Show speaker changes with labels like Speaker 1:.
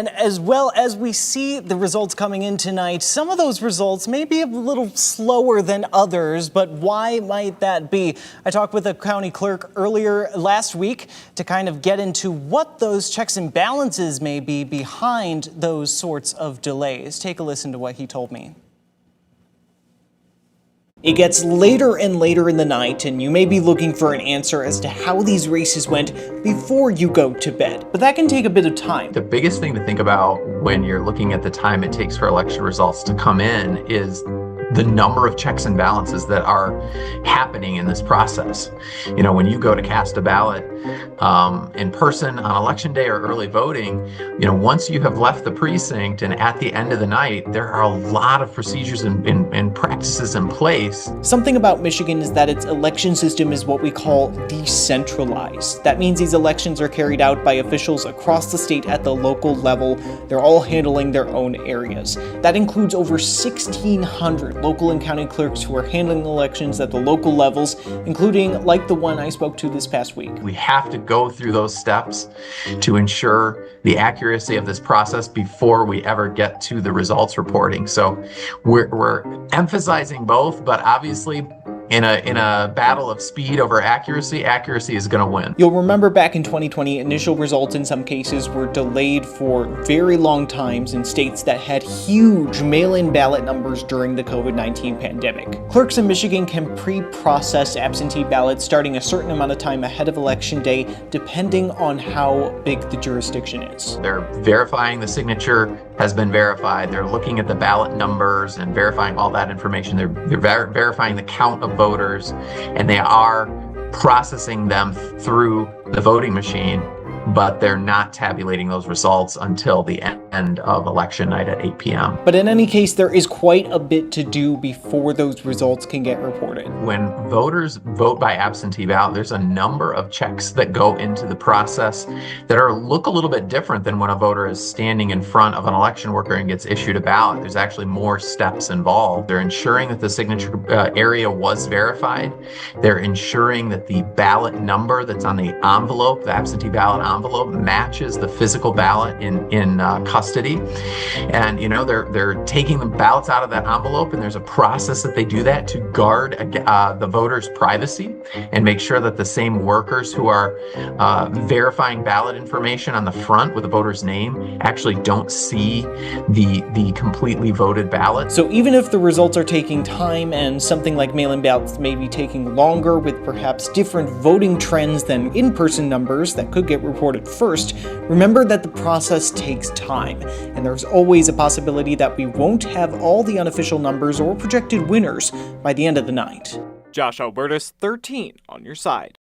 Speaker 1: And as well as we see the results coming in tonight, some of those results may be a little slower than others, but why might that be? I talked with a county clerk earlier last week to kind of get into what those checks and balances may be behind those sorts of delays. Take a listen to what he told me. It gets later and later in the night, and you may be looking for an answer as to how these races went before you go to bed. But that can take a bit of time.
Speaker 2: The biggest thing to think about when you're looking at the time it takes for election results to come in is the number of checks and balances that are happening in this process. You know, when you go to cast a ballot in person on election day or early voting, you know, once you have left the precinct and at the end of the night, there are a lot of procedures and practices in place.
Speaker 1: Something about Michigan is that its election system is what we call decentralized. That means these elections are carried out by officials across the state at the local level. They're all handling their own areas. That includes over 1,600 local and county clerks who are handling elections at the local levels, including like the one I spoke to this past week.
Speaker 2: We have to go through those steps to ensure the accuracy of this process before we ever get to the results reporting. So we're emphasizing both, but obviously in a battle of speed over accuracy, accuracy is going to win.
Speaker 1: You'll remember back in 2020, initial results in some cases were delayed for very long times in states that had huge mail-in ballot numbers during the COVID-19 pandemic. Clerks in Michigan can pre-process absentee ballots starting a certain amount of time ahead of Election Day, depending on how big the jurisdiction is.
Speaker 2: They're verifying the signature has been verified. They're looking at the ballot numbers and verifying all that information. They're verifying the count of voters, and they are processing them through the voting machine, but they're not tabulating those results until the end of election night at 8 p.m.
Speaker 1: But in any case, there is quite a bit to do before those results can get reported.
Speaker 2: When voters vote by absentee ballot, there's a number of checks that go into the process that look a little bit different than when a voter is standing in front of an election worker and gets issued a ballot. There's actually more steps involved. They're ensuring that the signature area was verified. They're ensuring that the ballot number that's on the envelope, the absentee ballot envelope, matches the physical ballot in custody. And, you know, they're taking the ballots out of that envelope, and there's a process that they do that to guard the voter's privacy and make sure that the same workers who are verifying ballot information on the front with the voter's name actually don't see the completely voted ballot.
Speaker 1: So even if the results are taking time and something like mail-in ballots may be taking longer with perhaps different voting trends than in-person numbers that could get reported first, remember that the process takes time, and there's always a possibility that we won't have all the unofficial numbers or projected winners by the end of the night. Josh Albertus, 13 on your side.